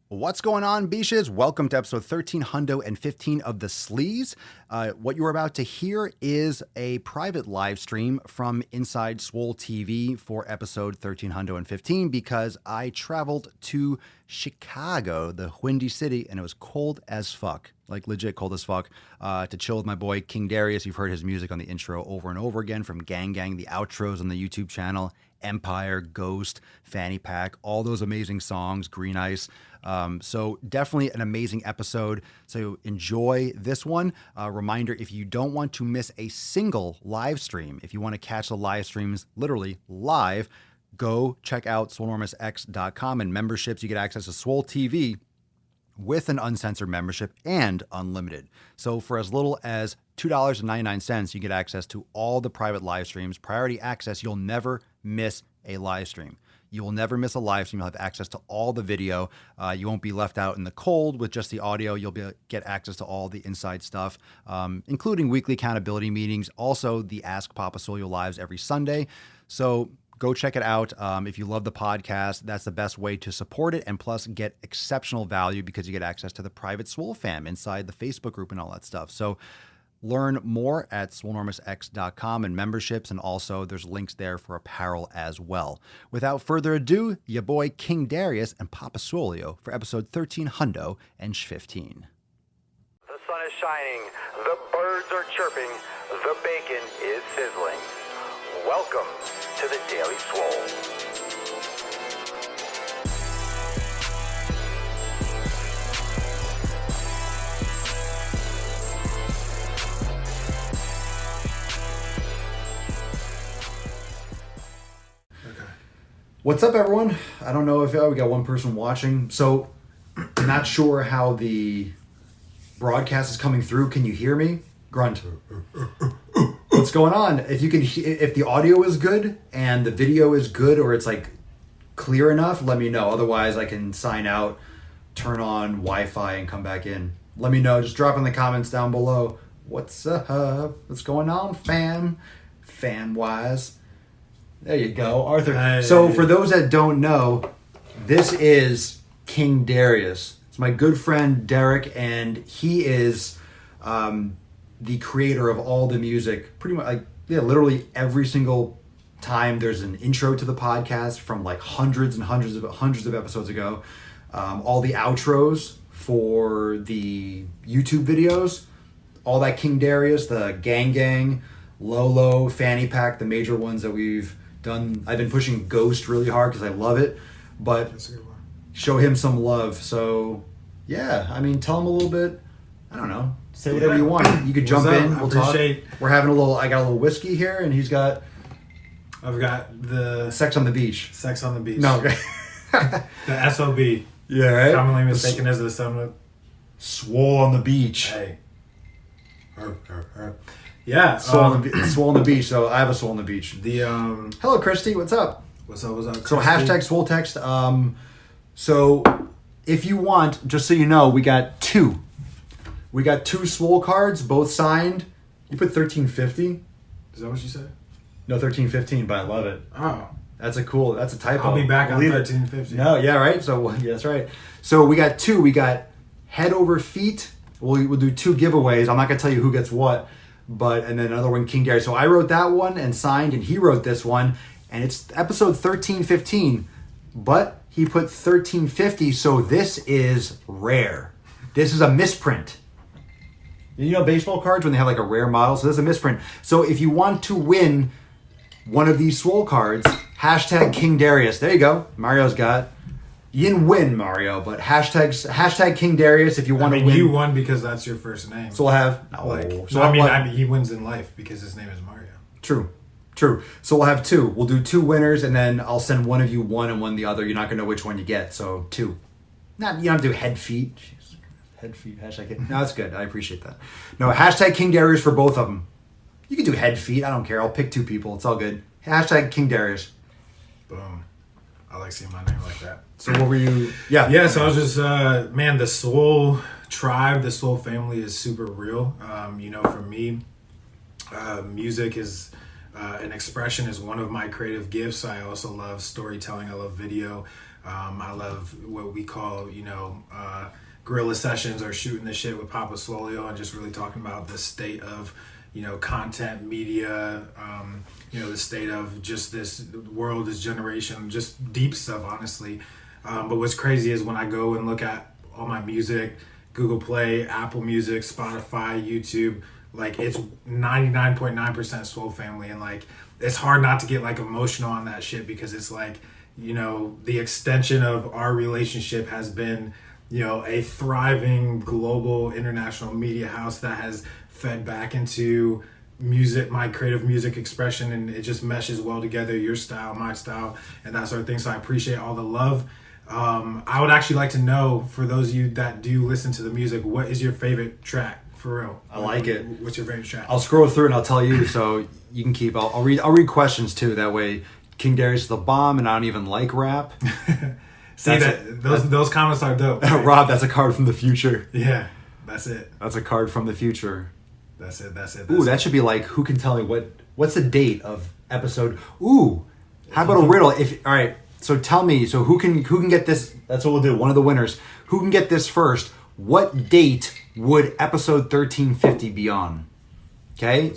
What's going on, Beaches? Welcome to episode 1315 of The Sleaze. What you're about to hear is a private live stream from inside Swole TV for episode 1315 because I traveled to Chicago, the Windy City, and it was cold as fuck, like legit cold as fuck, to chill with my boy King Darius. You've heard his music on the intro over and over again from Gang Gang, the outros on the YouTube channel, Empire, Ghost, Fanny Pack, all those amazing songs, Green Ice. So definitely an amazing episode. So enjoy this one. Reminder, if you don't want to miss a single live stream, if you want to catch the live streams literally live, go check out Swolenormousx.com and memberships. You get access to Swole TV with an uncensored membership and unlimited. So for as little as $2.99, you get access to all the private live streams, priority access. You'll never miss a live stream. You will never miss a live stream. You'll have access to all the video. You won't be left out in the cold with just the audio. You'll get access to all the inside stuff, including weekly accountability meetings. Also, the Ask Papa Swole lives every Sunday. So go check it out. If you love the podcast, that's the best way to support it. And plus get exceptional value because you get access to the private Swole fam inside the Facebook group and all that stuff. So learn more at Swolenormousx.com and memberships, and also there's links there for apparel as well. Without further ado, your boy King Darius and Papa Swolio for episode 1315. The sun is shining, the birds are chirping, the bacon is sizzling. Welcome to the Daily Swole. What's up, everyone? I don't know if we got one person watching, so I'm not sure how the broadcast is coming through. Can you hear me? Grunt. What's going on? If the audio is good and the video is good, or it's like clear enough, let me know. Otherwise, I can sign out, turn on Wi-Fi, and come back in. Let me know. Just drop in the comments down below. What's up? What's going on, fam? Fam-wise. There you go, Arthur. Hey. So for those that don't know, this is King Darius. It's my good friend Derek, and he is the creator of all the music. Pretty much, literally every single time there's an intro to the podcast from like hundreds and hundreds of episodes ago. All the outros for the YouTube videos, all that King Darius, the Gang Gang, Lolo, Fanny Pack, the major ones that we've done. I've been pushing Ghost really hard because I love it, but show him some love. So yeah, I mean, tell him a little bit. I don't know. Say whatever you want. You could jump in. We'll talk. We're having I got a little whiskey here, and I've got the Sex on the Beach. Sex on the Beach. No, okay. The SOB. Yeah, right. Commonly mistaken as the stomach. Swole on the beach. Hey. Yeah. Swole on the beach. So I have a swole on the beach. Hello, Christy. What's up? What's up? So hashtag swole text. So if you want, just so you know, we got two. We got two swole cards, both signed. You put 1350. Is that what you said? No, 1315, but I love it. Oh. That's a typo. I'll be back on 1350. No, yeah, right. So yeah, that's right. So we got two. We got head over feet. We'll do two giveaways. I'm not gonna tell you who gets what. And then another one, King Darius. So I wrote that one and signed, and he wrote this one, and it's episode 1315, but he put 1350, so this is rare. This is a misprint. You know baseball cards when they have like a rare model? So this is a misprint. So if you want to win one of these Swole cards, hashtag King Darius. There you go. Mario's got. You didn't win, Mario, but hashtag King Darius if you want to win. You won because that's your first name. So we'll have... he wins in life because his name is Mario. True. So we'll have two. We'll do two winners, and then I'll send one of you one and one the other. You're not going to know which one you get, so two. You don't have to do head feet. Jeez. Head feet, hashtag it. No, that's good. I appreciate that. No, hashtag King Darius for both of them. You can do head feet. I don't care. I'll pick two people. It's all good. Hashtag King Darius. Boom. I like seeing my name like that. So what were you... Yeah. Yeah, so I was just... the Swole tribe, the Swole family is super real. For me, music is... an expression is one of my creative gifts. I also love storytelling. I love video. I love what we call, guerrilla sessions or shooting the shit with Papa Swole and just really talking about the state of, content, media, the state of just this world, this generation, just deep stuff, honestly. But what's crazy is when I go and look at all my music, Google Play, Apple Music, Spotify, YouTube, like it's 99.9% Swole family. And like, it's hard not to get like emotional on that shit because it's like, the extension of our relationship has been, a thriving global international media house that has fed back into music, my creative music expression, and it just meshes well together, your style, my style, and that sort of thing. So I appreciate all the love. I would actually like to know, for those of you that do listen to the music, what is your favorite track? For real. I like it. What's your favorite track? I'll scroll through and I'll tell you, so you can keep. I'll read questions too. That way, King Darius is the bomb, and I don't even like rap. See those comments are dope. Right? Rob, that's a card from the future. Yeah, that's it. That's a card from the future. That's it. Ooh, that should be like, who can tell me what's the date of episode? Ooh, how about a riddle? All right, so tell me. So who can get this? That's what we'll do. One of the winners. Who can get this first? What date would episode 1350 be on? Okay,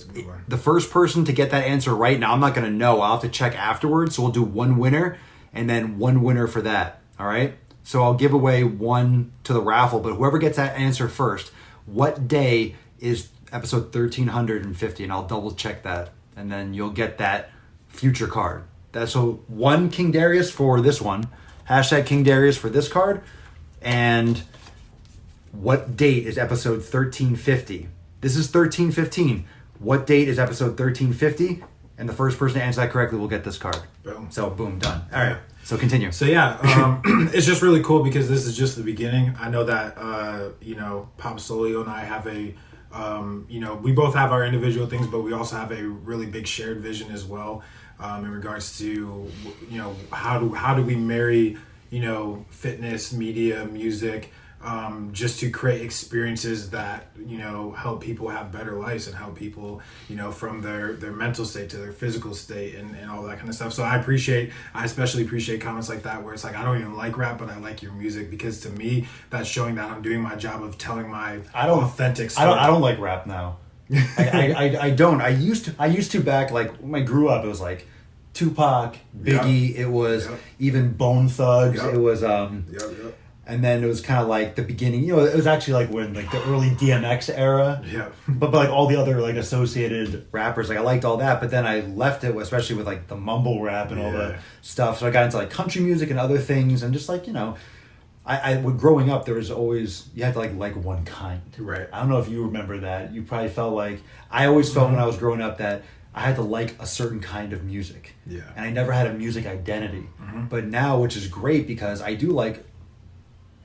the first person to get that answer right now, I'm not going to know. I'll have to check afterwards. So we'll do one winner and then one winner for that. All right. So I'll give away one to the raffle, but whoever gets that answer first, what day is episode 1350? And I'll double check that. And then you'll get that future card. That's so one King Darius for this one. Hashtag King Darius for this card. And what date is episode 1350? This is 1315. What date is episode 1350? And the first person to answer that correctly will get this card. Boom. So boom, done. All right. So continue. So yeah, it's just really cool because this is just the beginning. I know that Papa Solio and I have a we both have our individual things, but we also have a really big shared vision as well in regards to how do we marry fitness, media, music, just to create experiences that help people have better lives and help people from their mental state to their physical state and all that kind of stuff. So I especially appreciate comments like that where it's like, I don't even like rap, but I like your music, because to me that's showing that I'm doing my job of telling my authentic story. I don't like rap now. I don't. I used to back, like when I grew up. It was like Tupac, Biggie. Yep. It was even Bone Thugs. Yep. It was And then it was kind of like the beginning, it was actually like when like the early DMX era. Yeah. But like all the other like associated rappers, like I liked all that, but then I left it, especially with like the mumble rap and all the stuff. So I got into like country music and other things, and just like, I growing up, there was always, you had to like one kind. Right. I don't know if you remember that. You probably felt like, I always felt when I was growing up that I had to like a certain kind of music. Yeah. And I never had a music identity. Mm-hmm. But now, which is great, because I do like,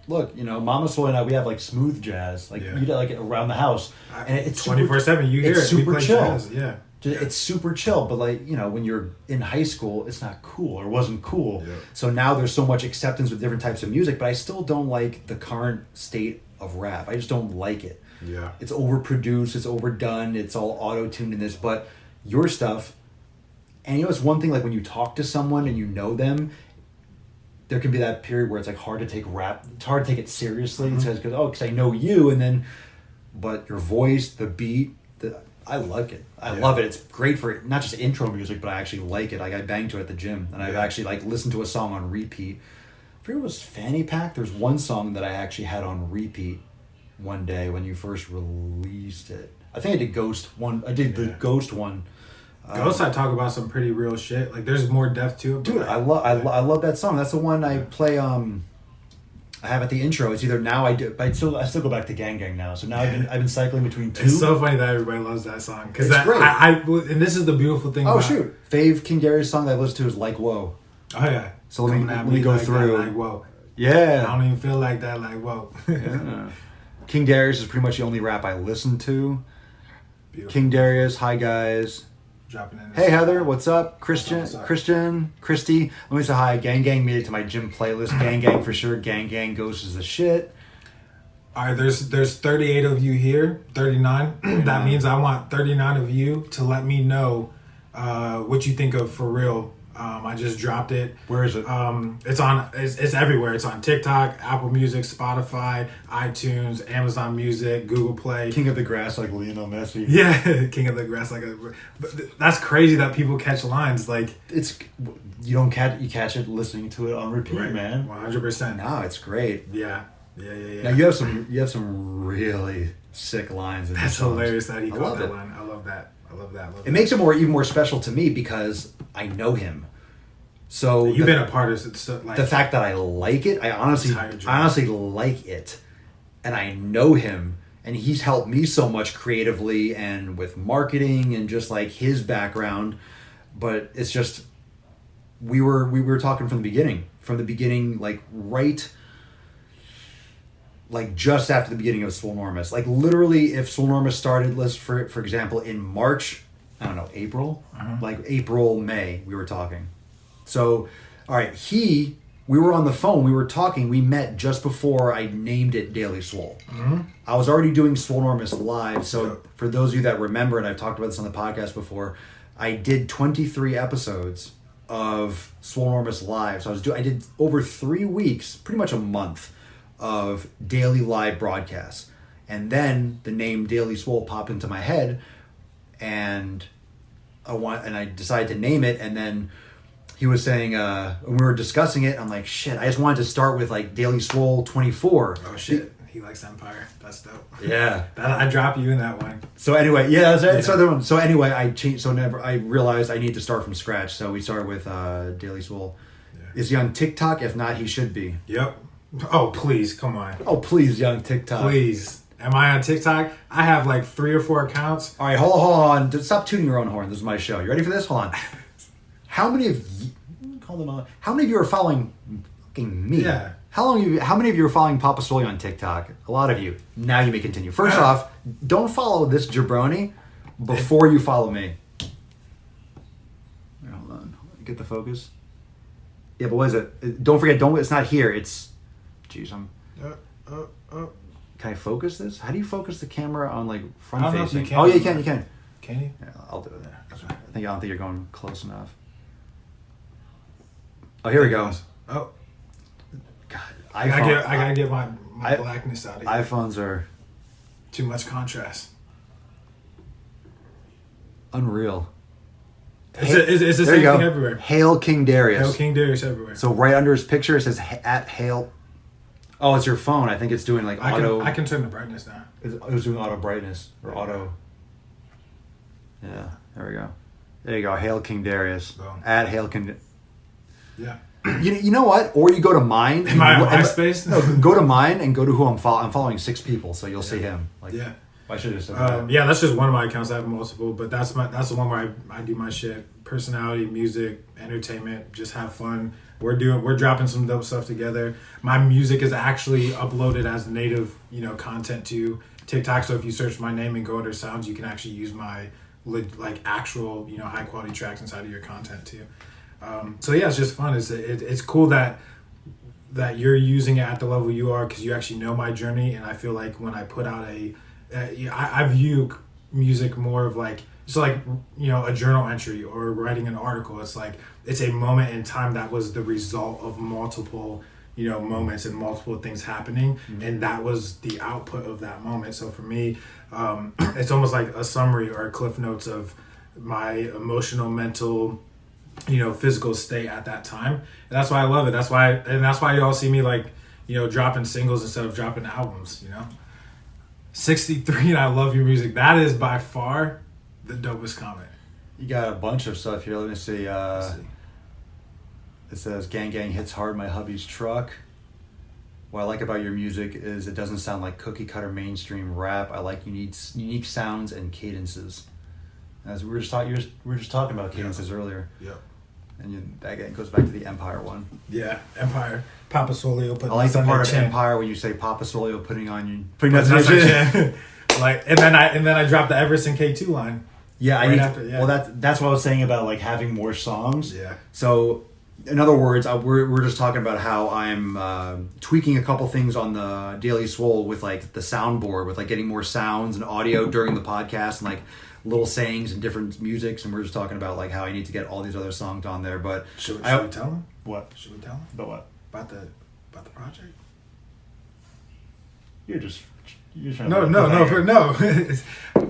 look, Mama Soy and I, we have like smooth jazz, like we do like around the house, and it's 24/7. You hear it's it. super chill. Jazz. Yeah, it's super chill. But like when you're in high school, it's not cool or wasn't cool. Yeah. So now there's so much acceptance with different types of music, but I still don't like the current state of rap. I just don't like it. Yeah, it's overproduced, it's overdone, it's all auto-tuned in this. But your stuff, and it's one thing, like when you talk to someone and you know them, there can be that period where it's like hard to take rap. It's hard to take it seriously. Mm-hmm. Because I know you, and then, but your voice, the beat, I like it. I love it. It's great for not just intro music, but I actually like it. Like I bang to it at the gym, and I've actually like listened to a song on repeat. I forget, it was Fanny Pack. There's one song that I actually had on repeat one day when you first released it. I think I did Ghost one. I did the Ghost one. Ghost, I talk about some pretty real shit. Like there's more depth to it. Dude, I love that song. That's the one I play. I have at the intro. It's either now I do, but I still go back to Gang Gang now. So now I've been cycling between two. It's so funny that everybody loves that song, because great. And this is the beautiful thing. Oh shoot, fave King Darius song that I listen to is Like Whoa. Oh yeah. So let me go like through. That, like whoa. Yeah. I don't even feel like that. Like whoa. Yeah. King Darius is pretty much the only rap I listen to. Beautiful. King Darius, hi guys. Dropping in. Hey Heather, what's up? Christy, let me say hi. Gang Gang made it to my gym playlist. Gang Gang for sure. Gang Gang Ghost is the shit. All right, there's 38 of you here. 39. That means I want 39 of you to let me know what you think of For Real I just dropped it. Where is it? It's everywhere. It's on TikTok, Apple Music, Spotify, iTunes, Amazon Music, Google Play. King of the Grass, like Lionel Messi. Yeah, King of the Grass, but that's crazy that people catch lines like. It's you catch it listening to it on repeat, right, man. 100%. No, it's great. Yeah. Now you have some really sick lines. In That's hilarious that he caught that it. line. I love that. It makes it even more special to me because I know him. So you've been a part of it. So, like, the fact that I like it, I honestly like it, and I know him, and he's helped me so much creatively and with marketing and just like his background. But it's just we were talking from the beginning, like right. Like just after the beginning of Swolenormous. Like literally if Swolenormous started, let's for example, in March, I don't know, April? Like April, May, we were talking. So, all right, we were on the phone, we were talking, we met just before I named it Daily Swole. I was already doing Swolenormous live, so for those of you that remember, and I've talked about this on the podcast before, I did 23 episodes of Swolenormous live. So I did over 3 weeks, pretty much a month, of daily live broadcasts. And then the name Daily Swole popped into my head, and I decided to name it. And then he was saying, when we were discussing it, I'm like, shit, I just wanted to start with like Daily Swole 24. Oh shit, he likes Empire. That's dope. Yeah. I drop you in that one. So anyway, that's the other one. So anyway, I realized I need to start from scratch. So we started with Daily Swole. Yeah. Is he on TikTok? If not, he should be. Yep. Oh, please, come on. Oh, please, young TikTok. Please. Am I on TikTok? I have like 3 or 4 accounts. All right, hold on. Stop tooting your own horn. This is my show. You ready for this? Hold on. How many of you are following fucking me? Yeah. How many of you are following Papa Swole on TikTok? A lot of you. Now you may continue. First off, don't follow this jabroni before you follow me. Hold on. Get the focus. Yeah, but what is it? Don't forget, it's not here. It's... Jeez, Can I focus this? How do you focus the camera on like front facing? Oh yeah, you can. Can you? Yeah, I'll do it. I don't think you're going close enough. Oh, here we go. Oh, God, I gotta get my blackness out of here. iPhones are too much contrast. Unreal. It's the same thing everywhere. Hail King Darius. Hail King Darius everywhere. So right under his picture it says at Hail. Oh, it's your phone. I think it's doing like auto. I can turn the brightness down. It was doing auto brightness or auto. Yeah, there we go. There you go. Hail King Darius. Boom. At Hail King. Yeah. You know what? Or you go to mine. Am I on MySpace? No, go to mine and go to who I'm following. I'm following 6 people, so you'll see him. Like, yeah. I should have said that. Yeah, that's just one of my accounts. I have multiple, but that's the one where I do my shit. Personality, music, entertainment, just have fun. We're dropping some dope stuff together. My music is actually uploaded as native, content to TikTok. So if you search my name and go under sounds, you can actually use my actual, high quality tracks inside of your content too. So yeah, it's just fun. It's cool that you're using it at the level you are because you actually know my journey. And I feel like when I put out I view music more of like it's like a journal entry or writing an article. It's like it's a moment in time that was the result of multiple moments and multiple things happening, and that was the output of that moment. So for me, it's almost like a summary or a cliff notes of my emotional, mental, physical state at that time, and that's why I love it. That's why you all see me dropping singles instead of dropping albums. 63 and I love your music. That is by far the dopest comment. You got a bunch of stuff here. Let me see. It says, "Gang Gang hits hard my hubby's truck. What I like about your music is it doesn't sound like cookie cutter mainstream rap. I like unique sounds and cadences." As we were just talking about cadences earlier. Yep. And that goes back to the Empire one. Yeah, Empire. Papa Swole putting. I like the part of Empire when you say Papa Swole putting that on chin. And then I dropped the Everest and K2 line. Yeah, after. Yeah. Well, that's what I was saying about having more songs. Yeah. So In other words, we're just talking about how I'm tweaking a couple things on the Daily Swole with like the soundboard, with like getting more sounds and audio during the podcast and like little sayings and different musics, and we're just talking about like how I need to get all these other songs on there. But should we tell them? What? Should we tell them? About what? About the project? You're trying No.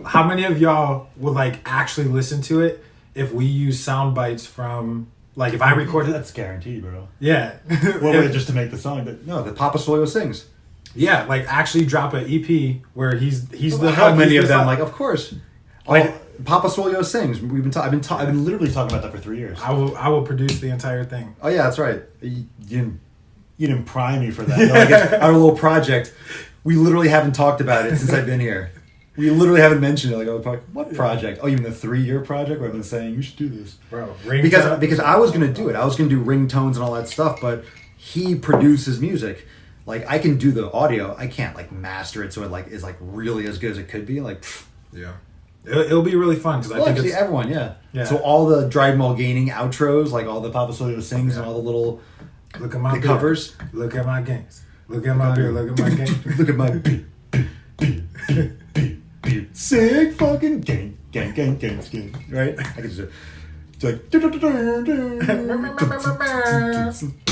How many of y'all would like actually listen to it if we use sound bites from, like, if I recorded? That's guaranteed, bro. Yeah. What was it, just to make the song? no, the Papa Swolenormous sings. Yeah, like actually drop an EP where he's the How hook, many he's of the them? song. Like, of course. Like, Papa Swolenormous sings. I've been literally talking about that for 3 years. I will produce the entire thing. Oh yeah, that's right. You didn't prime me for that. Like it's our little project. We literally haven't talked about it since I've been here. We literally haven't mentioned it. Like, what project? Oh, you mean the 3-year project where I've been saying you should do this, Bro, because I was gonna do it. I was gonna do ringtones and all that stuff, but he produces music. Like I can do the audio. I can't like master it so it like is like really as good as it could be. Like, yeah, it'll be really fun because I think actually, it's everyone, yeah. Yeah. So all the Drive Mulgaining outros, like all the Papa Swolenormous sings and all the little look at my beard. covers. Look at my games. Look at my beard. Look at my game. Look at my beat. Sick fucking gang, Right? I can just do it. It's like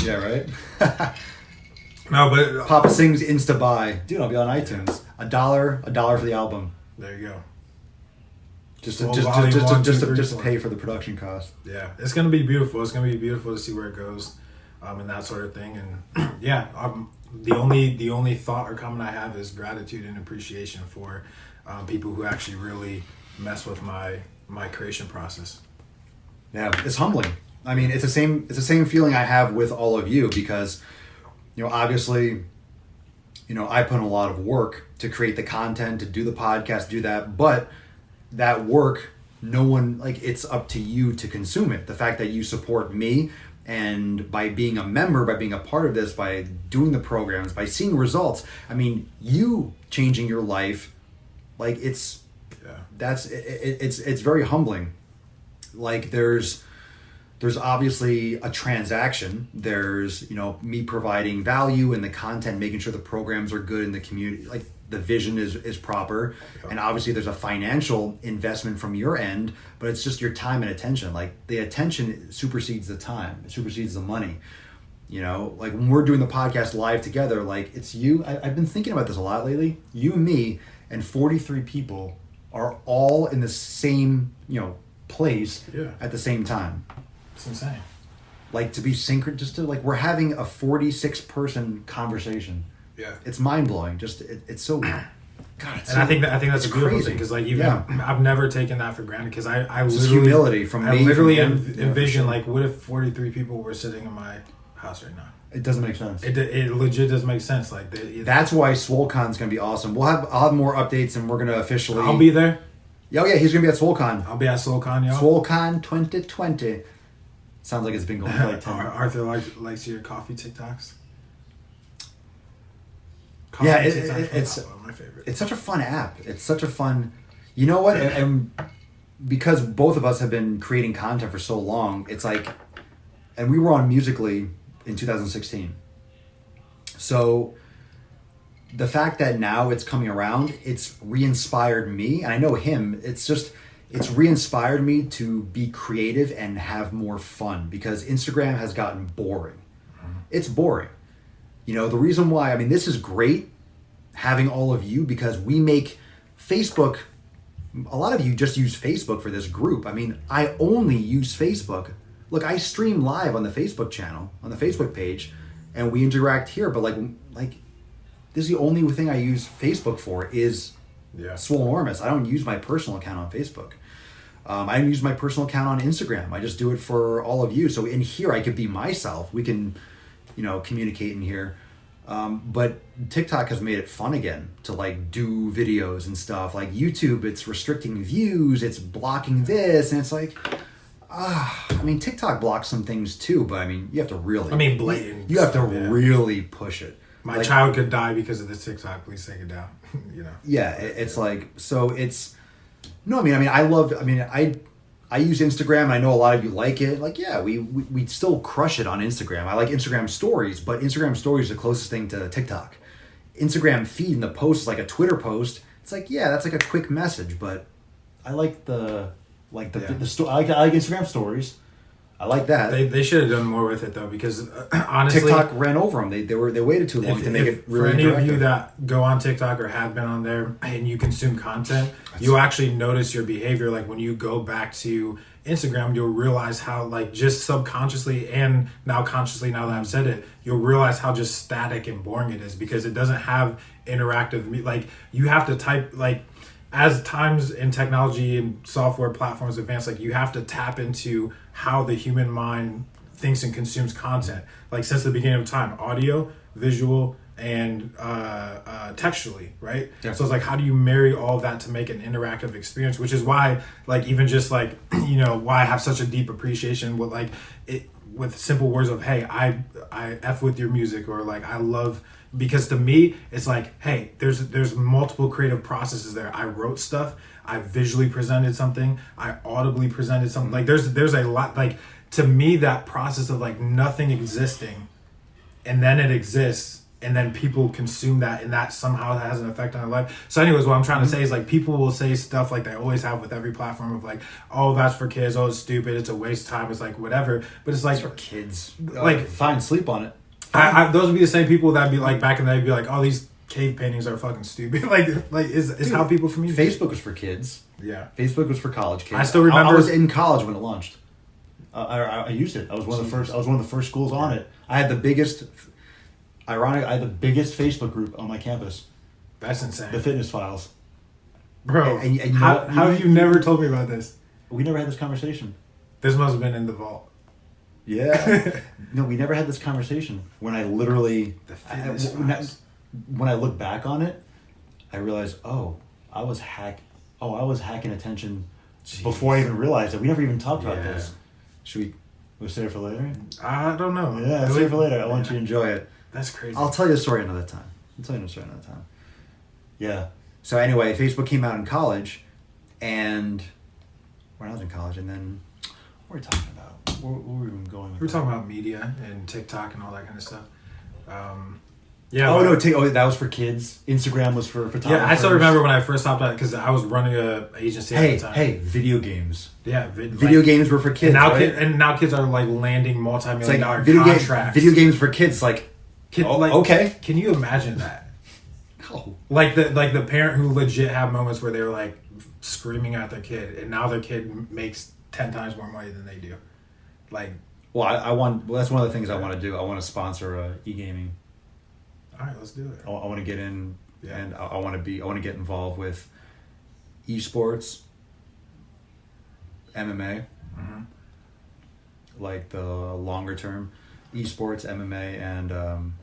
yeah, right? No, but Papa sings Insta buy. Dude, I'll be on iTunes. $1 for the album. there you go. Just Swole Volume 1, 2, 3, to 4. pay for the production cost. Yeah, it's gonna be beautiful. It's gonna be beautiful to see where it goes, and that sort of thing. And yeah, the only thought or comment I have is gratitude and appreciation for people who actually really mess with my creation process. Yeah, it's humbling. I mean, it's the same feeling I have with all of you because, obviously, I put in a lot of work to create the content, to do the podcast, do that, but that work, no one, like, it's up to you to consume it. The fact that you support me, and by being a member, by being a part of this, by doing the programs, by seeing results, I mean, you changing your life, like, it's very humbling. Like, there's obviously a transaction. There's, me providing value in the content, making sure the programs are good in the community, like the vision is proper. And obviously there's a financial investment from your end, but it's just your time and attention. Like the attention supersedes the time, it supersedes the money. Like when we're doing the podcast live together, like it's you. I've been thinking about this a lot lately. You, me, and 43 people are all in the same, place at the same time. It's insane. Like to be synchronous, just to like, we're having a 46 person conversation. Yeah. It's mind blowing. Just, it's so, God, and I think that's a beautiful crazy thing because like even I've never taken that for granted because I it's literally humility from me. I literally from him. envision sure. like what if 43 people were sitting in my house right now? It doesn't make sense. It legit does make sense. Like that's why SwoleCon's gonna be awesome. I'll have more updates and we're gonna officially. I'll be there. Oh yeah, he's gonna be at SwoleCon. I'll be at SwoleCon, y'all. SwoleCon 2020. Sounds like it's been going for like 10. Arthur likes your coffee TikToks. Yeah, TikToks it's one of my favorite. It's such a fun app. It's such a fun. You know what? And because both of us have been creating content for so long, it's like, and we were on Musical.ly in 2016. So the fact that now it's coming around, it's re-inspired me, and I know him. It's re-inspired me to be creative and have more fun because Instagram has gotten boring. It's boring. The reason why, I mean, this is great having all of you because we make Facebook, a lot of you just use Facebook for this group. I mean, I only use Facebook. Look, I stream live on the Facebook channel, on the Facebook page, and we interact here, but like this is the only thing I use Facebook for is Swolenormous. I don't use my personal account on Facebook. I don't use my personal account on Instagram. I just do it for all of you. So in here, I could be myself. We can, communicate in here. But TikTok has made it fun again to like do videos and stuff. Like YouTube, it's restricting views, it's blocking this, and it's like, I mean, TikTok blocks some things too, but I mean, you have to really, blatant. You have to really push it. My child could die because of this TikTok. Please take it down. Yeah, it's like, so it's, no, I mean, I I use Instagram, and I know a lot of you like it. Like, yeah, we still crush it on Instagram. I like Instagram stories, but Instagram stories is the closest thing to TikTok. Instagram feed and the post is like a Twitter post. It's like, yeah, that's like a quick message, but I like the I like Instagram stories. I like that. They should have done more with it though, because honestly, TikTok ran over them. They waited too long to make it really for any interactive. of you that go on TikTok or have been on there and you consume content, you'll actually notice your behavior. Like when you go back to Instagram, you'll realize how, like, just subconsciously and now consciously, now that I've said it, you'll realize how just static and boring it is, because it doesn't have interactive. Like, you have to type, like, as times in technology and software platforms advance, like, you have to tap into how the human mind thinks and consumes content. Like, since the beginning of time, audio, visual, and textually, right? Yeah. So it's like, how do you marry all of that to make an interactive experience? Which is why, like, even just like, you know, why I have such a deep appreciation with, like, it, with simple words of, hey, I F with your music, or like, I love, because to me it's like, hey, there's multiple creative processes there. I wrote stuff, I visually presented something, I audibly presented something. Like, there's a lot. Like, to me, that process of, like, nothing existing and then it exists, and then people consume that, and that somehow has an effect on their life. So anyways, what I'm trying to say is, like, people will say stuff like they always have with every platform of, like, oh, that's for kids, oh, it's stupid, it's a waste of time, it's like whatever. But it's like, for kids. like, fine, sleep on it. those would be the same people that be like, back in the day, be like, oh, these cave paintings are fucking stupid. like is Dude, how people communicate. Facebook was for kids. Yeah. Facebook was for college kids. I still remember. I was in college when it launched. I used it. I was one of the first. I was one of the first schools on it. I had the biggest. Ironic. I had the biggest Facebook group on my campus. That's insane. The Fitness Files. Bro, And you know how what? have you never told me about this? We never had this conversation. This must have been in the vault. Yeah. No, we never had this conversation. When I literally, The Fitness Files. when I look back on it, I realized, I was hacking attention before I even realized it. We never even talked about Yeah. this. Should we'll save it for later? I don't know. Yeah, save it for later. I want you to enjoy it. That's crazy. I'll tell you a story another time. Yeah. So anyway, Facebook came out in college, and when I was in college, and then what were we talking about? Where were we even going with We were that? talking about media and TikTok and all that kind of stuff. Yeah. Oh, but- no, that was for kids. Instagram was for photographers. Yeah, I still remember when I first hopped on, because I was running a agency at the time. Hey, video games. Yeah, Video games were for kids, and now right? now kids are, like, landing It's multi-million dollar like contracts. video games for kids. Like, Like, okay. Can you imagine that? Oh. Like the parent who legit have moments where they're, like, screaming at their kid, and now their kid makes 10 times more money than they do. Like, Well, I want. Well, that's one of the things I want to do. I want to sponsor e-gaming. all right, let's do it. I want to get in, Yeah. and I want to get involved with esports, MMA, Mhm. like the longer term, esports, MMA, and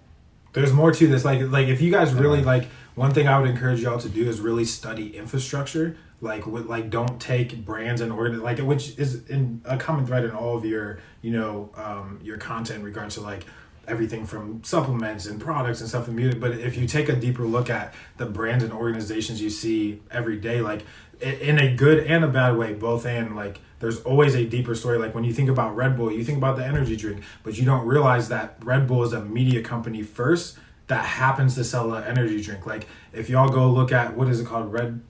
There's more to this. Like if you guys really, like, one thing I would encourage y'all to do is really study infrastructure. Don't take brands and which is in a common thread in all of your, your content in regards to, like, everything from supplements and products and stuff in music. But if you take a deeper look at the brands and organizations you see every day, like, in a good and a bad way, both, and, like, there's always a deeper story. Like, when you think about Red Bull, you think about the energy drink, but you don't realize that Red Bull is a media company first that happens to sell an energy drink. Like, if y'all go look at, what is it called, Red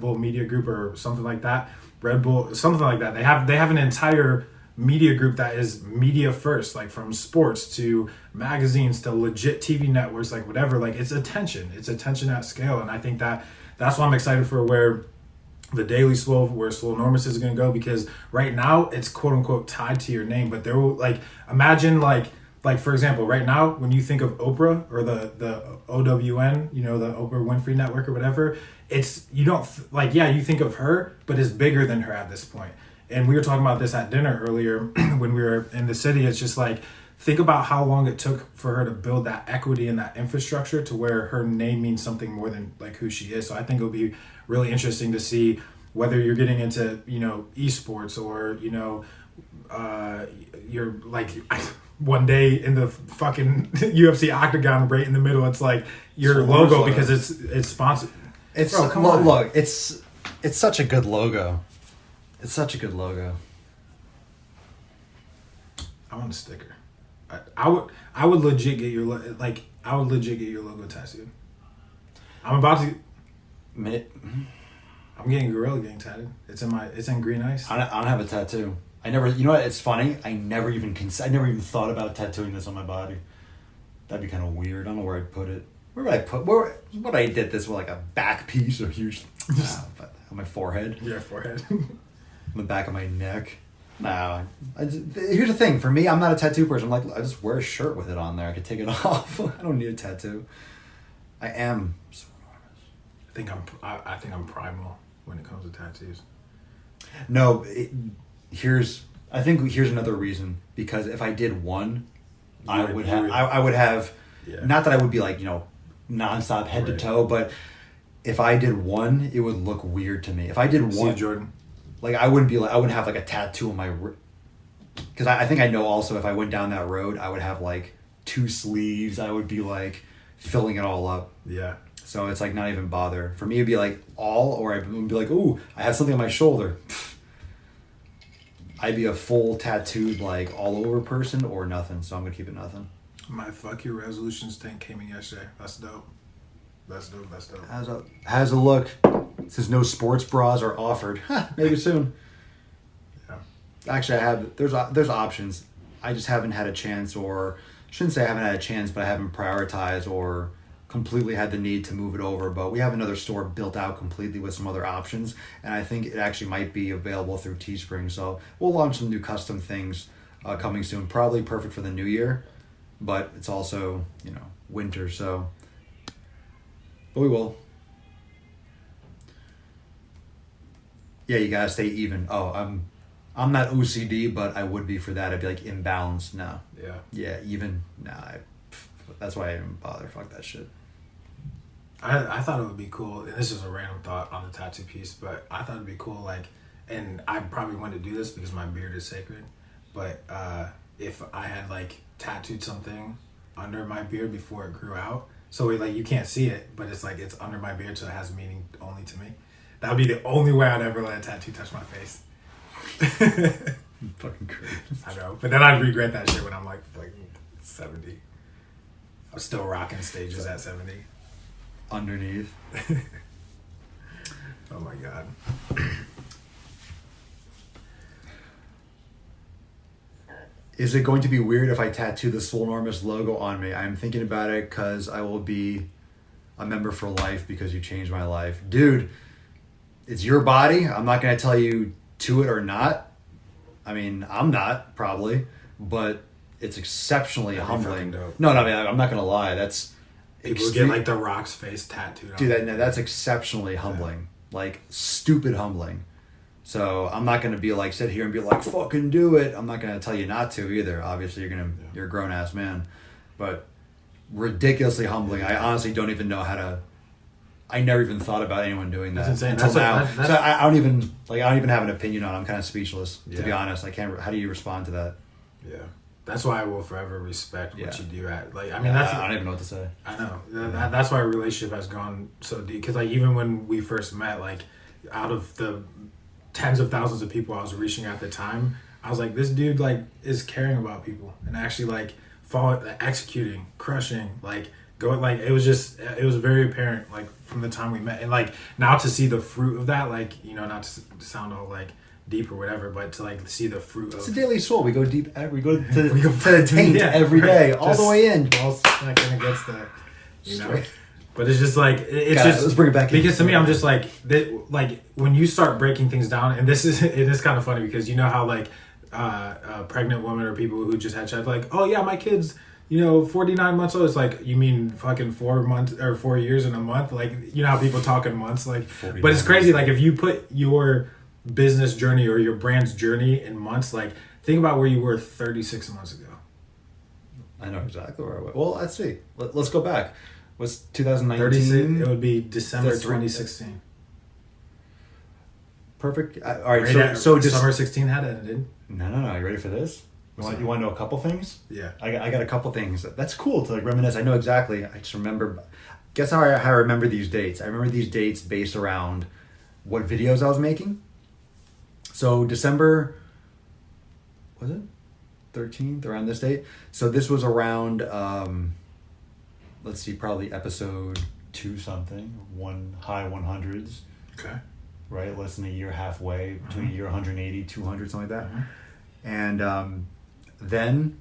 Bull Media Group or something like that, Red Bull, something like that. They have an entire media group that is media first, like, from sports to magazines to legit TV networks, like, whatever. Like, it's attention at scale. And I think that's why I'm excited for where the Daily Swole, where Swolenormous is going to go, because right now it's quote unquote tied to your name, but there will, like, imagine, like for example, right now when you think of Oprah or the OWN, the Oprah Winfrey Network or whatever, it's, you don't you think of her, but it's bigger than her at this point. And we were talking about this at dinner earlier when we were in the city. It's just like, think about how long it took for her to build that equity and that infrastructure to where her name means something more than, like, who she is. So I think it'll be really interesting to see whether you're getting into, esports, or, you're, like, one day in the fucking UFC octagon right in the middle, it's like your logo because it's sponsored. it's Bro, come on. look, it's such a good logo. It's such a good logo. I want a sticker. I would legit get your I would legit get your logo tattooed. I'm about to. I'm getting Gorilla Gang tatted. It's in green ice. I don't have a tattoo. I never. You know what? It's funny. I never even thought about tattooing this on my body. That'd be kind of weird. I don't know where I'd put it. Where would I put? Where would I did this with like a back piece or huge? On my forehead. Yeah, forehead. On the back of my neck. No. Here's the thing. For me, I'm not a tattoo person. I'm like, I just wear a shirt with it on there. I could take it off. I don't need a tattoo. I am. I think I'm primal when it comes to tattoos. No. Here's another reason. Because if I did one, I would have. Yeah. Not that I would be like, nonstop head to toe, but if I did one, it would look weird to me. If I did one, Jordan. Like I wouldn't have like a tattoo on my, because I think I know also if I went down that road, I would have like 2 sleeves. I would be like filling it all up. Yeah. So it's like not even bother. For me, it'd be like all, or I'd be like, ooh, I have something on my shoulder. I'd be a full tattooed like all over person or nothing. So I'm gonna keep it nothing. My fuck your resolutions thing came in yesterday. That's dope. That's dope. How's a look? Says no sports bras are offered. Maybe soon. Yeah. Actually, I have. There's options. I just haven't had a chance, or shouldn't say I haven't had a chance, but I haven't prioritized or completely had the need to move it over. But we have another store built out completely with some other options, and I think it actually might be available through Teespring. So we'll launch some new custom things coming soon. Probably perfect for the new year, but it's also winter, so. But we will. Yeah, you gotta stay even. Oh, I'm not OCD, but I would be for that. I'd be like imbalanced. No. Yeah. Yeah, even. Nah. That's why I didn't bother. Fuck that shit. I thought it would be cool, and this is a random thought on the tattoo piece, but I thought it'd be cool, like, and I probably wanted to do this because my beard is sacred, but if I had like tattooed something under my beard before it grew out, so like you can't see it, but it's like it's under my beard, so it has meaning only to me. That would be the only way I'd ever let a tattoo touch my face. Fucking crazy. I know, but then I'd regret that shit when I'm like 70. I'm still rocking stages at 70. Underneath. Oh my god. Is it going to be weird if I tattoo the Swolenormous logo on me? I'm thinking about it because I will be a member for life because you changed my life. Dude, it's your body. I'm not going to tell you to it or not. I mean, I'm not, probably. But it's exceptionally humbling. No, I mean, I'm not going to lie. That's... People get like the Rock's face tattooed on. Dude, that's exceptionally humbling. Yeah. Like, stupid humbling. So I'm not going to be like, sit here and be like, fucking do it. I'm not going to tell you not to either. Obviously, you're a grown-ass man. But ridiculously humbling. I honestly don't even know how to... I never even thought about anyone doing that. That's insane. Until now. So I don't even have an opinion on it. I'm kind of speechless, to be honest. I can't... How do you respond to that? Yeah. That's why I will forever respect what you do at. Like, I mean, I don't even know what to say. I know. That's why our relationship has gone so deep. Because, like, even when we first met, like, out of the tens of thousands of people I was reaching at the time, I was like, this dude, like, is caring about people and actually, like, executing, crushing, like, going, like, it was very apparent, like, from the time we met. And, like, now to see the fruit of that, like, not to sound all, like, deep or whatever, but to like see the fruit of... It's a daily soul. We go deep. We go to the taint every day, all the way in. All smacking against that, But it's just like let's bring it back. Because to me, I'm just like when you start breaking things down, and it is kind of funny because you know how like pregnant women or people who just had child, like, oh yeah, my kid's 49 months old. It's like, you mean fucking 4 months or 4 years in a month? Like, you know how people talk in months, like, but it's crazy. Like if you put your business journey or your brand's journey in months, like think about where you were 36 months ago. I know exactly where I went. Well, let's see. Let's go back. Was 2019? It would be December 2016. Perfect. All right. So December 16 had ended. No. You ready for this? You want to know a couple things? Yeah. I got a couple things. That's cool to like reminisce. I know exactly. I just remember. Guess how I remember these dates. I remember these dates based around what videos I was making. So December, was it 13th, around this date? So this was around, let's see, probably episode 2 something, high 100s. Okay. Right, less than a year halfway, between a year 180, 200, something like that. And then,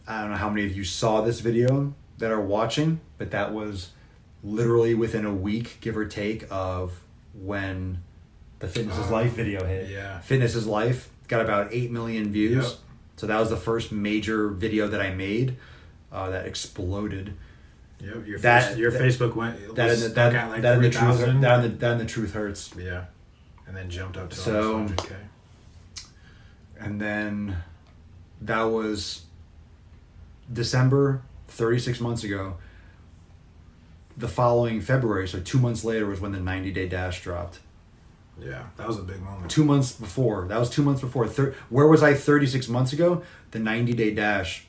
I don't know how many of you saw this video that are watching, but that was literally within a week, give or take, of when the Fitness is Life video hit. Yeah. Fitness is Life got about 8 million views. Yep. So that was the first major video that I made that exploded. Yep, your That- Facebook went That was in the, stuck that, at like that in the 3,000. truth that in the truth hurts. Yeah, and then jumped up to So- almost 100K. And then that was December, 36 months ago. The following February, so 2 months later, was when the 90-day dash dropped. Yeah, that was a big moment. 2 months before. That was 2 months before. Where was I 36 months ago? The 90-day dash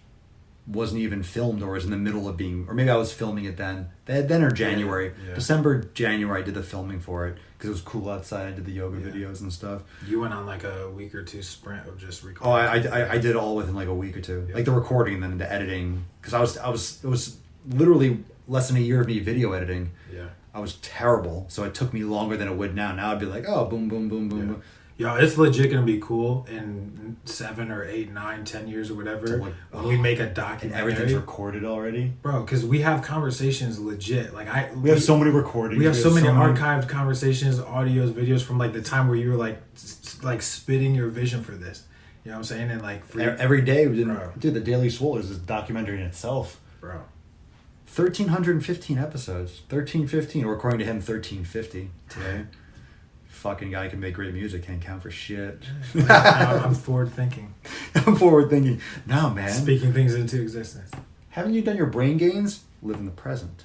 wasn't even filmed, or was in the middle of being, or maybe I was filming it then or January. Yeah. December, January, I did the filming for it because it was cool outside. I did the yoga videos and stuff. You went on like a week or two sprint of just Oh, recording. I did it all within like a week or two, Yeah. like the recording and then the editing, because it was literally less than a year of me video editing. Yeah. I was terrible, so it took me longer than it would now. Now I'd be like, oh, boom, boom, boom, boom, Yeah. boom. Yo, it's legit gonna be cool in 7 or 8, 9, 10 years or whatever when we make a And documentary. everything's recorded already. Bro, because we have conversations legit. Like We have so many recordings. We have so many archived conversations, audios, videos from like the time where you were like spitting your vision for this. You know what I'm saying? And like Every day, Bro. dude, the Daily Swole is a documentary in itself. bro. 1,315 episodes. 1315, or according to him, 1350 today. Fucking guy can make great music, can't count for shit. I'm forward thinking. I'm forward thinking. No, man. Speaking things into existence. Haven't you done your brain gains? Live in the present.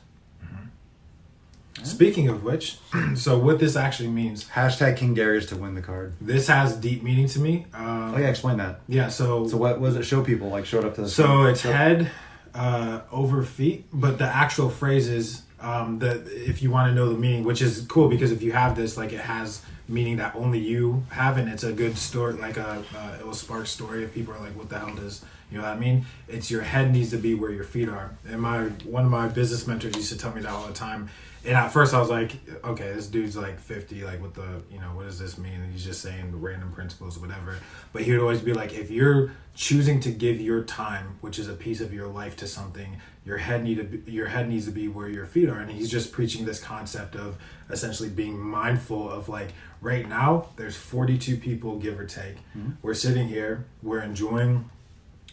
Speaking of which, so what this actually means, Hashtag King Darius to win the card. this has deep meaning to me. Oh yeah, explain that. Yeah, so what was it? Show people, like showed up to the So it's head over feet, but the actual phrase is that if you want to know the meaning, which is cool because if you have this, like it has meaning that only you have, and it's a good story, like it will spark story if people are like, what the hell does, you know what I mean? It's your head needs to be where your feet are. And one of my business mentors used to tell me that all the time. And at first I was like, okay, this dude's like 50, like what the, you know, what does this mean? And he's just saying random principles, whatever. But he would always be like, if you're choosing to give your time, which is a piece of your life, to something, your head needs to be where your feet are. And he's just preaching this concept of essentially being mindful of like, right now, there's 42 people, give or take. Mm-hmm. We're sitting here, we're enjoying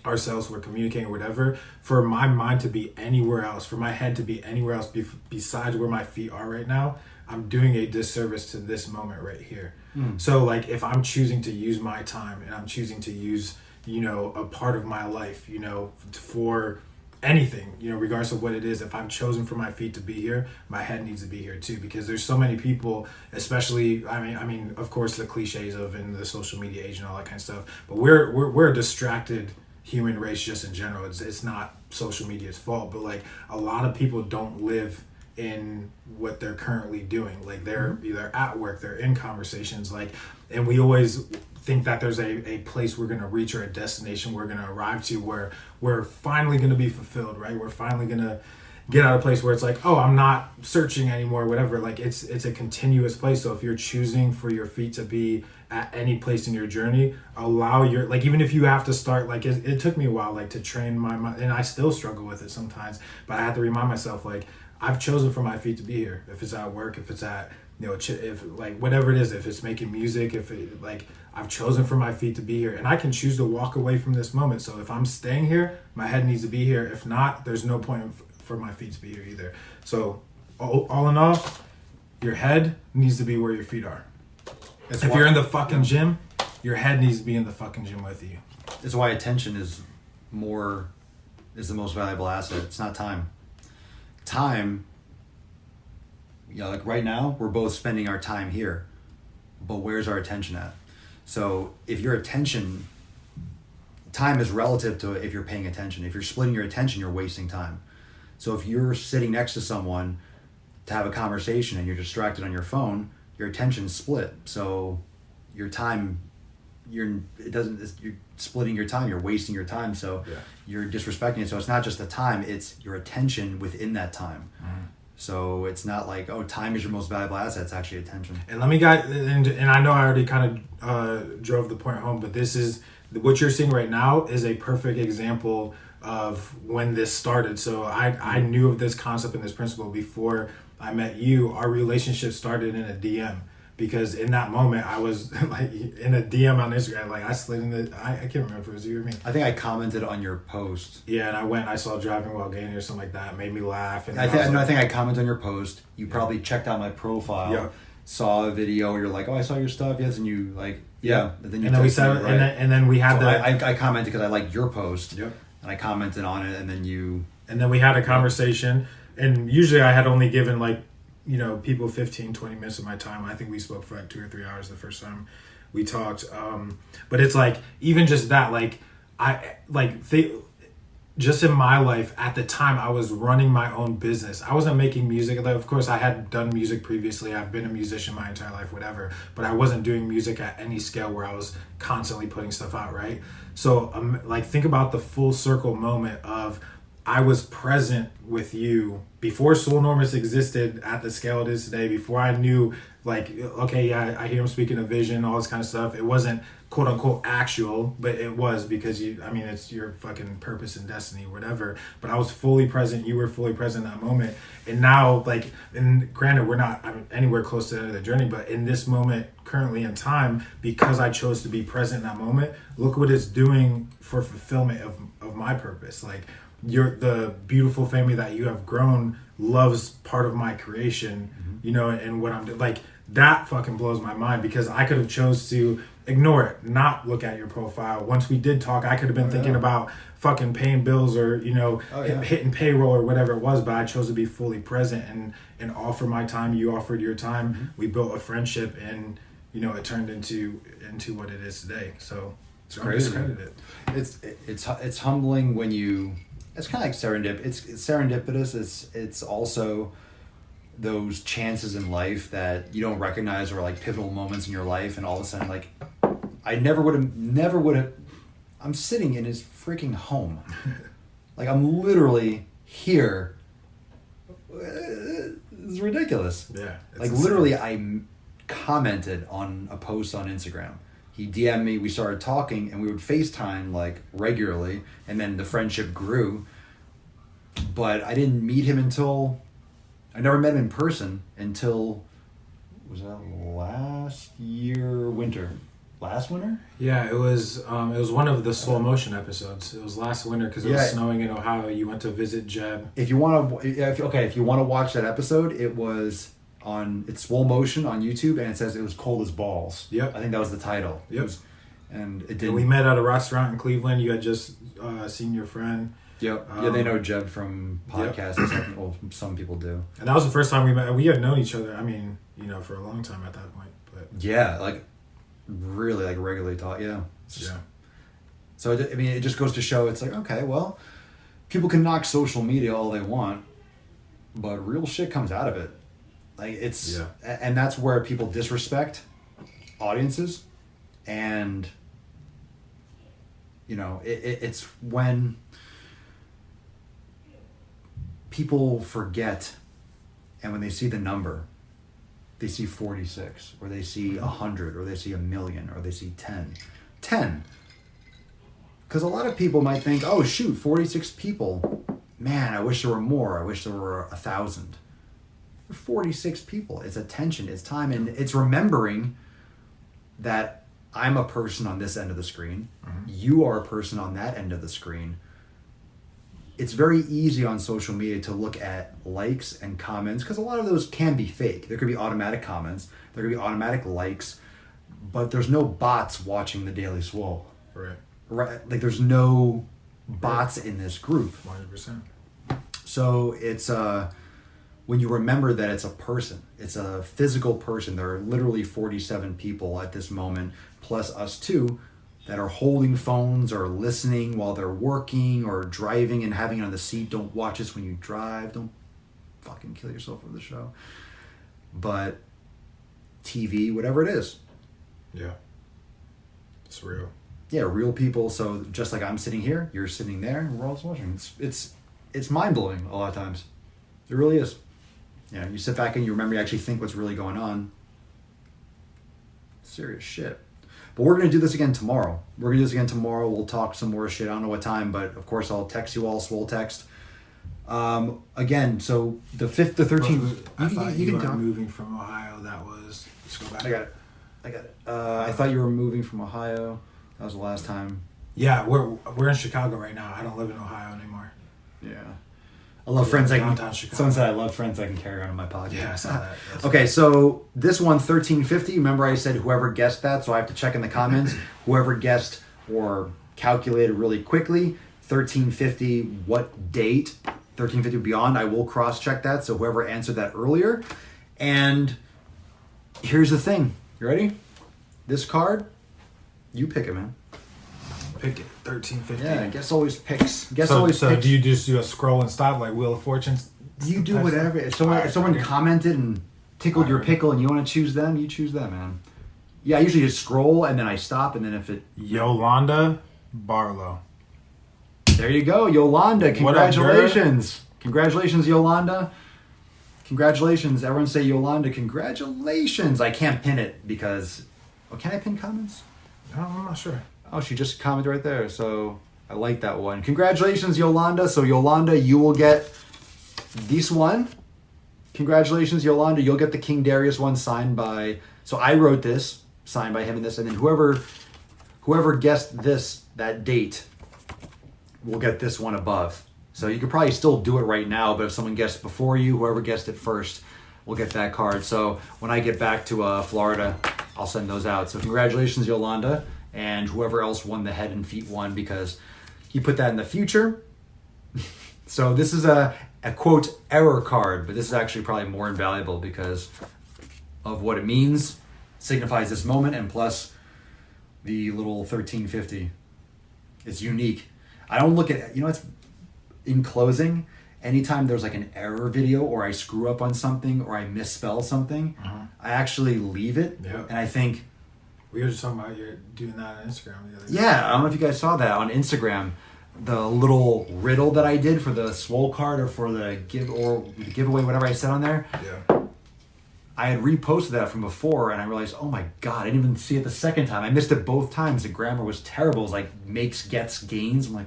ourselves, we're communicating, whatever. For my mind to be anywhere else, for my head to be anywhere else besides where my feet are right now, I'm doing a disservice to this moment right here. So like if I'm choosing to use my time and I'm choosing to use, you know, a part of my life, you know, for anything, you know, regardless of what it is, if I'm chosen for my feet to be here, my head needs to be here too, because there's so many people, especially, I mean, of course the cliches of in the social media age and all that kind of stuff, but we're a distracted human race just in general. It's not social media's fault, but like a lot of people don't live in what they're currently doing. Like they're either at work, they're in conversations, like, and we always think that there's a place we're going to reach or a destination we're going to arrive to where we're finally going to be fulfilled, right? We're finally going to get out of a place where it's like, oh, I'm not searching anymore, whatever. Like it's a continuous place. So if you're choosing for your feet to be at any place in your journey, allow your, like, even if you have to start, like it took me a while, like to train my mind, and I still struggle with it sometimes, but I have to remind myself, like, I've chosen for my feet to be here. If it's at work, if it's at, you know, if like whatever it is, if it's making music, if it, like, I've chosen for my feet to be here, and I can choose to walk away from this moment. So if I'm staying here, my head needs to be here. If not, there's no point for my feet to be here either. So all in all, your head needs to be where your feet are. If you're in the fucking gym, your head needs to be in the fucking gym with you. That's why attention is the most valuable asset. It's not time. Time, you know, like right now, we're both spending our time here, but where's our attention at? So if your attention, time is relative to if you're paying attention. If you're splitting your attention, you're wasting time. So if you're sitting next to someone to have a conversation and you're distracted on your phone, your attention's split. So your time, you're splitting your time, you're wasting your time, so you're disrespecting it. So it's not just the time, it's your attention within that time. So it's not like, oh, time is your most valuable asset. It's actually attention. And let me guide, and I know I already kind of drove the point home, but this is what you're seeing right now is a perfect example of when this started. So I knew of this concept and this principle before I met you. Our relationship started in a DM. Because in that moment, I was like in a DM on Instagram, like I slid in I can't remember if it was you or me. I think I commented on your post. Yeah, and I saw Driving While Gaining or something like that. It made me laugh. And I think I commented on your post. You probably checked out my profile, saw a video. You're like, oh, I saw your stuff. Yes, and you like, yeah. And then we said, right? and then we had I commented because I liked your post. Yep. And I commented on it, and then we had a conversation. And usually I had only given like, people 15, 20 minutes of my time. I think we spoke for like 2 or 3 hours the first time we talked. But it's like, even just that, like, just in my life at the time, I was running my own business. I wasn't making music. Like, of course, I had done music previously. I've been a musician my entire life, whatever. But I wasn't doing music at any scale where I was constantly putting stuff out, right? So, like, think about the full circle moment of I was present with you before Swolenormous existed at the scale it is today, before I knew, like, okay, yeah, I hear him speaking of vision, all this kind of stuff. It wasn't quote unquote actual, but it was because it's your fucking purpose and destiny, whatever. But I was fully present. You were fully present in that moment. And now, like, and granted, we're not anywhere close to the end of the journey, but in this moment, currently in time, because I chose to be present in that moment, look what it's doing for fulfillment of my purpose. Like, the beautiful family that you have grown loves part of my creation, and what I'm doing. Like, that fucking blows my mind, because I could have chose to ignore it, not look at your profile. Once we did talk, I could have been thinking about fucking paying bills or, hitting payroll or whatever it was, but I chose to be fully present and offer my time. You offered your time. We built a friendship, and, it turned into what it is today. So it's crazy. It's humbling when you... It's kind of like it's serendipitous. It's also those chances in life that you don't recognize, or like pivotal moments in your life, and all of a sudden, like, I never would have. I'm sitting in his freaking home, like I'm literally here. It's ridiculous. Yeah. Like literally, I commented on a post on Instagram. He DM'd me, we started talking, and we would FaceTime like regularly, and then the friendship grew. But I didn't meet him I never met him in person until, was that last winter? Last winter? Yeah, it was one of the Slow Motion episodes. It was last winter because it was snowing in Ohio. You went to visit Jeb. If you want to watch that episode, it's Swole Motion on YouTube, and it says it was cold as balls. Yep. I think that was the title. Yep. And it did. And we met at a restaurant in Cleveland. You had just seen your friend. Yep. Yeah, they know Jeb from podcasts. Yep. Well, some people do. And that was the first time we met. We had known each other, for a long time at that point. But yeah, like really, like regularly talk. Yeah. Yeah. So, it just goes to show, it's like, okay, well, people can knock social media all they want, but real shit comes out of it. Like, and that's where people disrespect audiences, and, it's when people forget, and when they see the number, they see 46, or they see 100, or they see 1,000,000, or they see 10. 10. Because a lot of people might think, oh, shoot, 46 people. Man, I wish there were more. I wish there were 1,000. 46 people. It's attention, it's time, and it's remembering that I'm a person on this end of the screen. Mm-hmm. You are a person on that end of the screen. It's very easy on social media to look at likes and comments, because a lot of those can be fake. There could be automatic comments. There could be automatic likes. But there's no bots watching the Daily Swole. Right. Like, there's no bots in this group. 100%. So it's when you remember that it's a person, it's a physical person. There are literally 47 people at this moment, plus us two, that are holding phones or listening while they're working or driving and having it on the seat. Don't watch this when you drive. Don't fucking kill yourself with the show. But TV, whatever it is, Yeah. It's real. Yeah, real people. So just like I'm sitting here, you're sitting there, and we're all watching. It's mind blowing a lot of times. It really is. Yeah, you sit back and you remember, you actually think what's really going on. Serious shit. But we're going to do this again tomorrow. We'll talk some more shit. I don't know what time, but of course I'll text you all, Swole text. Again, so the 5th to 13th. I thought you were moving from Ohio. That was... Let's go back. I got it. I thought you were moving from Ohio. That was the last time. Yeah, we're in Chicago right now. I don't live in Ohio anymore. Yeah. I love friends I can... Chicago. Someone said I love friends I can carry on in my podcast. Yeah, I saw that. Okay, so this one, 1350. Remember I said whoever guessed that, so I have to check in the comments. Whoever guessed or calculated really quickly, 1350, what date? 1350 beyond, I will cross-check that, so whoever answered that earlier. And here's the thing. You ready? This card, you pick it, man. Pick it. 1350. Yeah, guess always picks. So do you just do a scroll and stop like Wheel of Fortune? You do whatever. If someone commented and tickled your pickle and you want to choose them, you choose them, man. Yeah, I usually just scroll and then I stop and then if it... Yolanda Barlow. There you go, Yolanda. Congratulations. Congratulations, Yolanda. Congratulations. Everyone say Yolanda. Congratulations. I can't pin it because... Oh, can I pin comments? No, I'm not sure. Oh, she just commented right there. So I like that one. Congratulations, Yolanda. So Yolanda, you will get this one. Congratulations, Yolanda. You'll get the King Darius one signed by... So I wrote this, signed by him and this. And then whoever guessed that date, will get this one above. So you could probably still do it right now, but if someone guessed before you, whoever guessed it first will get that card. So when I get back to Florida, I'll send those out. So congratulations, Yolanda, and whoever else won the head and feet one, because he put that in the future. So this is a quote error card, but this is actually probably more invaluable because of what it means, signifies this moment, and plus the little 1350. It's unique. I don't look at, it's in closing, anytime there's like an error video or I screw up on something or I misspell something, I actually leave it. Yeah. And I think... We were just talking about you doing that on Instagram the other day. Yeah, I don't know if you guys saw that on Instagram. The little riddle that I did for the Swole card or for the giveaway, whatever I said on there. Yeah. I had reposted that from before and I realized, oh my God, I didn't even see it the second time. I missed it both times. The grammar was terrible. It was like makes, gets, gains. I'm like,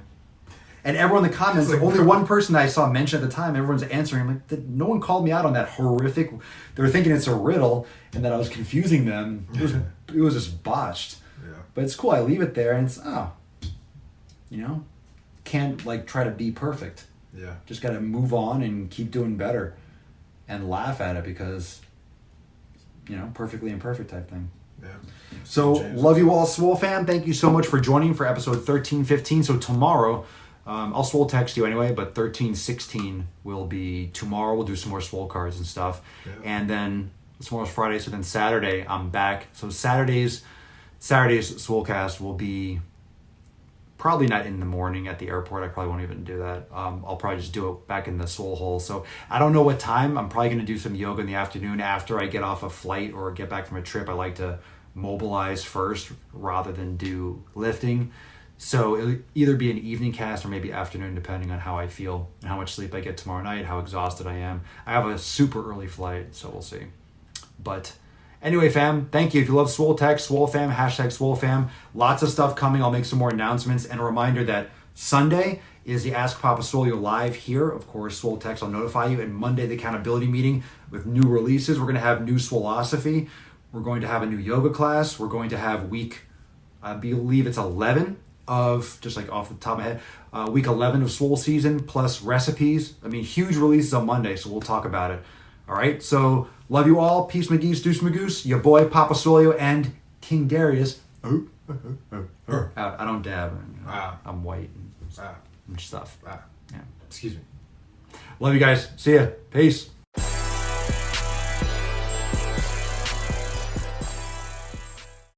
and everyone in the comments, like, only one person that I saw mention at the time, everyone's answering. I'm like, no one called me out on that horrific. They were thinking it's a riddle and that I was confusing them. It was just botched. Yeah. But it's cool. I leave it there and it's, can't like try to be perfect. Yeah. Just got to move on and keep doing better and laugh at it because, perfectly imperfect type thing. Yeah. So, love you all, Swole fam. Thank you so much for joining for episode 1315. So, tomorrow, I'll Swole text you anyway, but 1316 will be tomorrow. We'll do some more Swole cards and stuff. Yeah. And then, tomorrow's Friday, so then Saturday, I'm back. So, Saturday's Swolecast will be probably not in the morning at the airport. I probably won't even do that. I'll probably just do it back in the Swole hole. So I don't know what time. I'm probably going to do some yoga in the afternoon after I get off a flight or get back from a trip. I like to mobilize first rather than do lifting. So it'll either be an evening cast or maybe afternoon, depending on how I feel and how much sleep I get tomorrow night, how exhausted I am. I have a super early flight, so we'll see. But anyway, fam, thank you. If you love Swole Tech, Swole Fam, hashtag Swole Fam. Lots of stuff coming. I'll make some more announcements. And a reminder that Sunday is the Ask Papa Swole live here. Of course, Swole Techs, I'll notify you. And Monday, the accountability meeting with new releases. We're going to have new Swolosophy. We're going to have a new yoga class. We're going to have week, I believe it's 11 of, just like off the top of my head, week 11 of Swole season plus recipes. I mean, huge releases on Monday, so we'll talk about it. All right, so love you all. Peace, McGee's, Deuce Magoose, your boy, Papa Swole, and King Darius. Out. I don't dab. I'm white and stuff. Wow. Yeah. Excuse me. Love you guys. See ya. Peace.